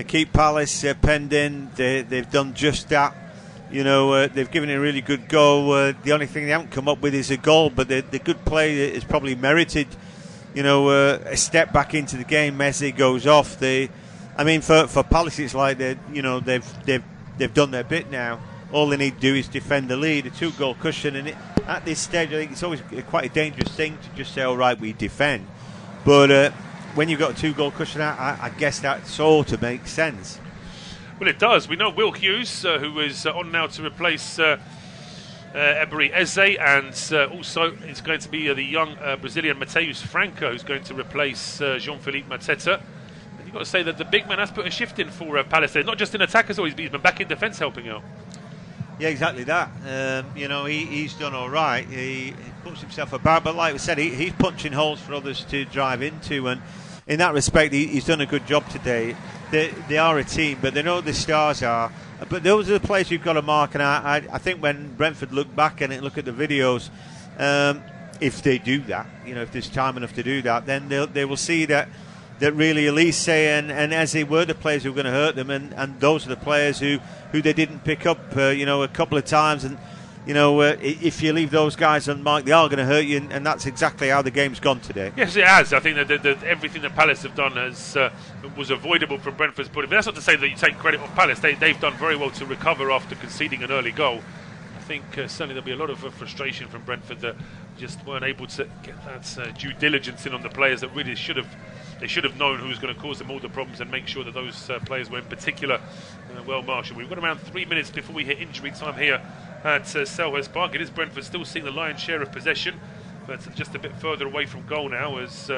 Speaker 1: keep Palace penned in. They've done just that. They've given it a really good go. The only thing they haven't come up with is a goal, but the good play is probably merited. A step back into the game. Messi goes off. For Palace, it's like they've done their bit now. All they need to do is defend the lead, a 2-goal cushion, and at this stage, I think it's always quite a dangerous thing to just say, "All right, we defend." But when you've got a 2-goal cushion, I guess that sort of makes sense.
Speaker 2: Well, it does. We know Will Hughes, who is on now to replace Ebery Eze, and also it's going to be the young Brazilian Mateus Franco who's going to replace Jean-Philippe Mateta. And you've got to say that the big man has put a shift in for Palace there, not just in attack as well, he's been back in defence helping out.
Speaker 1: Yeah, exactly that. He's done all right. He puts himself about, but like we said, he's punching holes for others to drive into, and in that respect, he's done a good job today. They are a team, but they know the stars are. But those are the players you've got to mark, and I think when Brentford look back and look at the videos, if they do that, if there's time enough to do that, then they will see that really Olise and Eze were the players who were going to hurt them, and those are the players who they didn't pick up, a couple of times, and if you leave those guys unmarked, they are going to hurt you, and that's exactly how the game's gone today.
Speaker 2: Yes, it has. I think that everything that Palace have done was avoidable from Brentford's point of view. That's not to say that you take credit off Palace. They've done very well to recover after conceding an early goal. I think certainly there'll be a lot of frustration from Brentford that just weren't able to get that due diligence in on the players that really should have known who was going to cause them all the problems and make sure that those players were in particular well marshalled. We've got around 3 minutes before we hit injury time here at Selhurst Park. It is Brentford still seeing the lion's share of possession, but just a bit further away from goal now as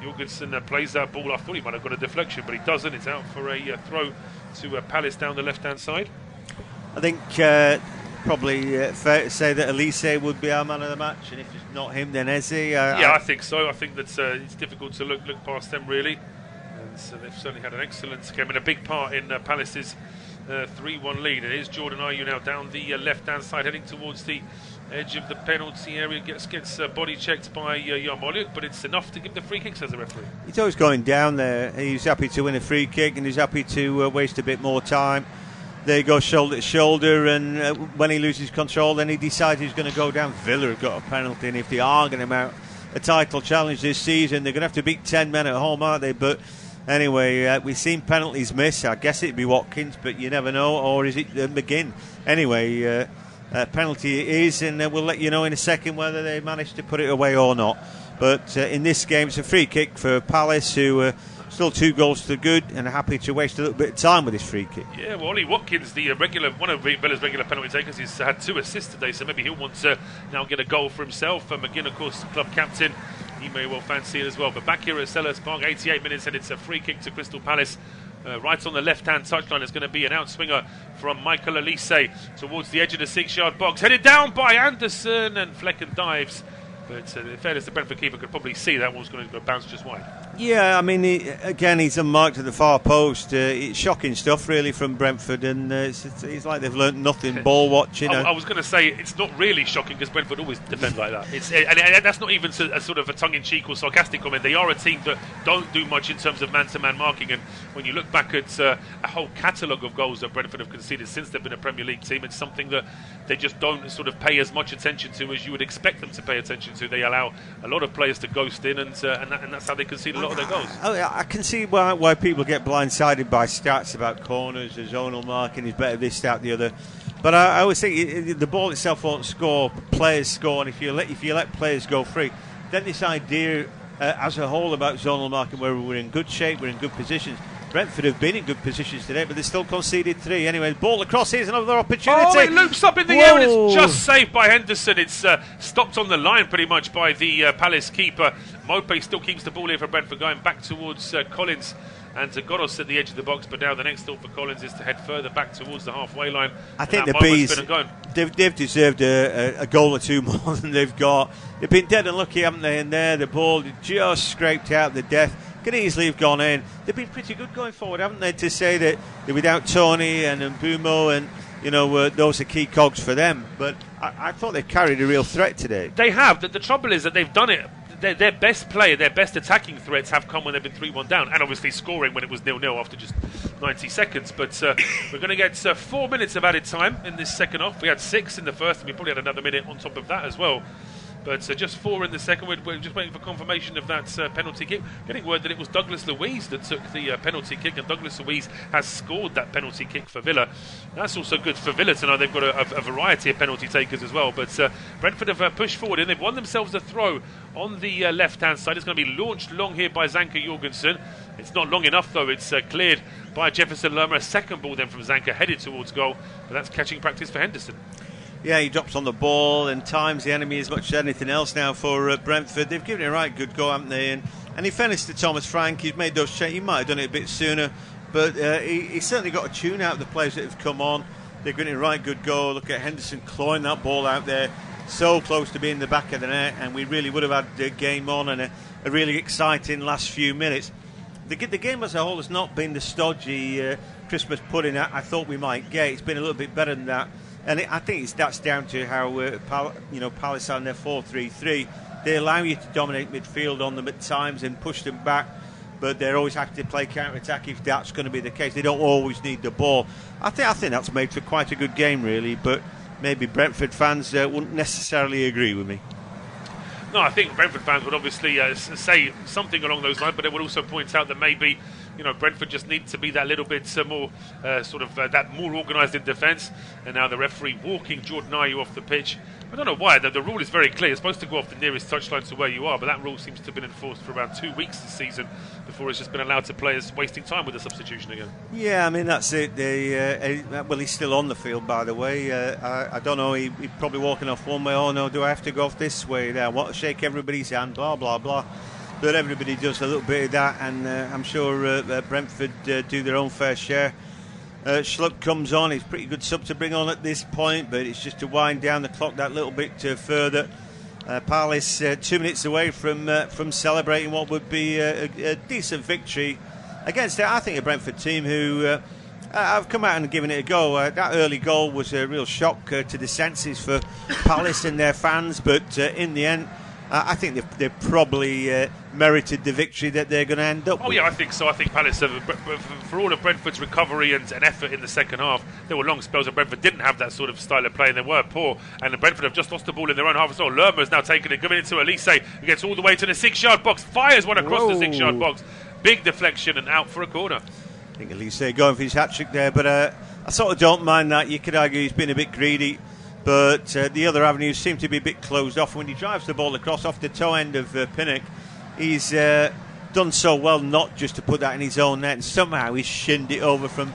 Speaker 2: Jorgensen plays that ball. I thought he might have got a deflection, but he doesn't. It's out for a throw to Palace down the left-hand side.
Speaker 1: I think probably fair to say that Olise would be our man of the match, and if it's not him, then Eze.
Speaker 2: I think so. I think that it's difficult to look past them, really. And so they've certainly had an excellent game and a big part in Palace's 3-1 lead. It is Jordan Ayew now down the left-hand side, heading towards the edge of the penalty area. Gets body checked by Yarmoliuk, but it's enough to give the free kick, says the referee.
Speaker 1: He's always going down there. He's happy to win a free kick, and he's happy to waste a bit more time. They go shoulder to shoulder, and when he loses control, then he decides he's going to go down. Villa have got a penalty, and if they are going to mount a title challenge this season, they're going to have to beat 10 men at home, aren't they? But anyway, we've seen penalties miss. I guess it'd be Watkins, but you never know. Or is it McGinn? Anyway, penalty it is, and we'll let you know in a second whether they manage to put it away or not. But in this game, it's a free kick for Palace, who still 2 goals to good and are happy to waste a little bit of time with this free kick. Yeah,
Speaker 2: well, Ollie Watkins, the one of Villa's regular penalty takers, he's had 2 assists today, so maybe he'll want to now get a goal for himself. And McGinn, of course, club captain, he may well fancy it as well. But back here at Selhurst Park, 88 minutes, and it's a free kick to Crystal Palace. Right on the left-hand touchline is going to be an outswinger from Michael Olise towards the edge of the 6-yard box. Headed down by Anderson, and Flecken dives. But in fairness, the Brentford keeper could probably see that one was going to bounce just wide.
Speaker 1: Yeah, I mean, he's unmarked at the far post. It's shocking stuff, really, from Brentford, and it's like they've learnt nothing ball watching.
Speaker 2: I was going to say it's not really shocking because Brentford always defend like that. And that's not even a sort of a tongue-in-cheek or sarcastic comment. They are a team that don't do much in terms of man-to-man marking, and when you look back at a whole catalogue of goals that Brentford have conceded since they've been a Premier League team, it's something that they just don't sort of pay as much attention to as you would expect them to pay attention to. They allow a lot of players to ghost in, and that's how they concede a lot of their goals.
Speaker 1: I can see why people get blindsided by stats about corners, the zonal marking is better this, that, the other. But I always think the ball itself won't score, players score, and if you let players go free, then this idea as a whole about zonal marking, where we're in good shape, we're in good positions. Brentford have been in good positions today, but they still conceded 3. Anyway, ball across, here's another opportunity.
Speaker 2: Oh, it loops up in the air, and it's just saved by Henderson. It's stopped on the line pretty much by the Palace keeper. Maupay still keeps the ball here for Brentford, going back towards Collins and Goros at the edge of the box, but now the next thought for Collins is to head further back towards the halfway line.
Speaker 1: I think the Bees, they've deserved a goal or two more than they've got. They've been dead unlucky, haven't they, in there? The ball just scraped out the death. Could easily have gone in. They've been pretty good going forward, haven't they, to say that they're without Tony and Mbumo, and those are key cogs for them. But I thought they carried a real threat today.
Speaker 2: They have. The trouble is that they've done it. Their best player, their best attacking threats have come when they've been 3-1 down, and obviously scoring when it was 0-0 after just 90 seconds. But we're going to get 4 minutes of added time in this second half. We had 6 in the first, and we probably had another minute on top of that as well. But just 4 in the second. We're just waiting for confirmation of that penalty kick. Getting word that it was Douglas Luiz that took the penalty kick, and Douglas Luiz has scored that penalty kick for Villa. That's also good for Villa to know they've got a variety of penalty takers as well. But Brentford have pushed forward, and they've won themselves a throw on the left-hand side. It's going to be launched long here by Zanka Jorgensen. It's not long enough, though. It's cleared by Jefferson Lerma. A second ball then from Zanka headed towards goal. But that's catching practice for Henderson.
Speaker 1: Yeah, he drops on the ball and times the enemy as much as anything else now for Brentford. They've given it a right good go, haven't they? And in fairness to Thomas Frank, he's made those changes. He might have done it a bit sooner, but he certainly got a tune out of the players that have come on. They've given it a right good go. Look at Henderson clawing that ball out there, so close to being the back of the net, and we really would have had the game on and a really exciting last few minutes. The game as a whole has not been the stodgy Christmas pudding I thought we might get. It's been a little bit better than that. And I think that's down to how Palace are in their 4-3-3. They allow you to dominate midfield on them at times and push them back, but they're always happy to play counter-attack if that's going to be the case. They don't always need the ball. I think that's made for quite a good game, really, but maybe Brentford fans wouldn't necessarily agree with me.
Speaker 2: No, I think Brentford fans would obviously say something along those lines, but they would also point out that maybe Brentford just need to be that little bit more that more organised in defence. And now the referee walking Jordan Ayew off the pitch. I don't know why. The rule is very clear. It's supposed to go off the nearest touchline to where you are, but that rule seems to have been enforced for around 2 weeks this season before it's just been allowed to players wasting time with the substitution again.
Speaker 1: Yeah, I mean, that's it. Well, he's still on the field, by the way. I don't know. He's probably walking off one way. Oh, no, do I have to go off this way now? What? Shake everybody's hand, blah, blah, blah. But everybody does a little bit of that, and I'm sure Brentford do their own fair share. Schlupp comes on. He's a pretty good sub to bring on at this point, but it's just to wind down the clock that little bit further. Palace 2 minutes away from celebrating what would be a decent victory against, I think, a Brentford team who have come out and given it a go. That early goal was a real shock to the senses for Palace and their fans, but in the end, I think they've probably merited the victory that they're going to end up with.
Speaker 2: Yeah, I think so. I think Palace, for all of Brentford's recovery and effort in the second half, there were long spells where Brentford didn't have that sort of style of play, and they were poor. And Brentford have just lost the ball in their own half as well. Lerma's now taken it, giving it to Olise, who gets all the way to the 6-yard box, fires one across the 6-yard box. Big deflection and out for a corner.
Speaker 1: I think Olise going for his hat-trick there, but I sort of don't mind that. You could argue he's been a bit greedy, but the other avenues seem to be a bit closed off. When he drives the ball across off the toe end of Pinnock, he's done so well not just to put that in his own net, and somehow he's shinned it over from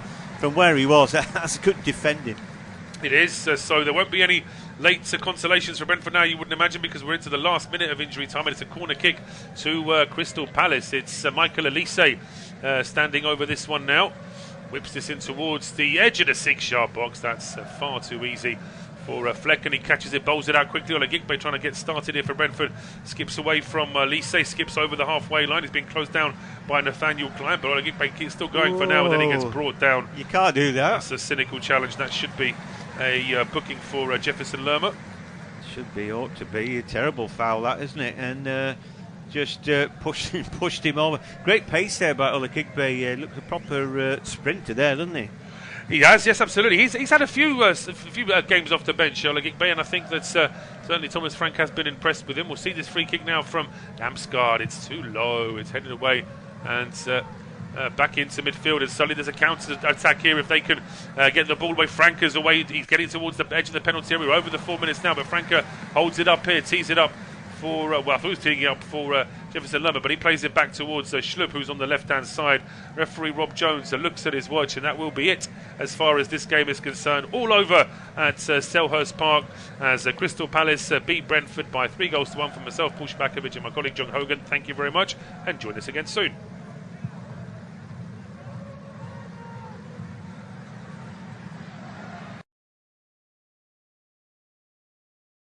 Speaker 1: where he was. That's good defending.
Speaker 2: It is, so there won't be any late consolations for Brentford now, you wouldn't imagine, because we're into the last minute of injury time, and it's a corner kick to Crystal Palace. It's Michael Olise standing over this one now. Whips this in towards the edge of the 6-yard box. That's far too easy for Fleck, and he catches it, bowls it out quickly. Olagikpe trying to get started here for Brentford. Skips away from Olise, skips over the halfway line. He's been closed down by Nathaniel Klein, but Olagikpe keeps still going for now, and then he gets brought down.
Speaker 1: You can't do that.
Speaker 2: That's a cynical challenge. That should be a booking for Jefferson Lerma.
Speaker 1: Should be, ought to be. A terrible foul, that, isn't it? And just pushed him over. Great pace there by Olagikpe. Looked a proper sprinter there, doesn't he?
Speaker 2: He has, yes, absolutely. He's had a few games off the bench, Olagikpe, and I think that certainly Thomas Frank has been impressed with him. We'll see this free kick now from Damsgaard. It's too low. It's headed away and back into midfield. And suddenly there's a counter attack here if they can get the ball away. Franca's away. He's getting towards the edge of the penalty area. We're over the 4 minutes now, but Franca holds it up here, tees it up for, well, I thought he was teeing it up for Jefferson Lerma, but he plays it back towards Schlupp, who's on the left-hand side. Referee Rob Jones looks at his watch, and that will be it as far as this game is concerned. All over at Selhurst Park as Crystal Palace beat Brentford by 3-1 from myself, Paul Szczerbakowicz, and my colleague John Hogan. Thank you very much, and join us again soon.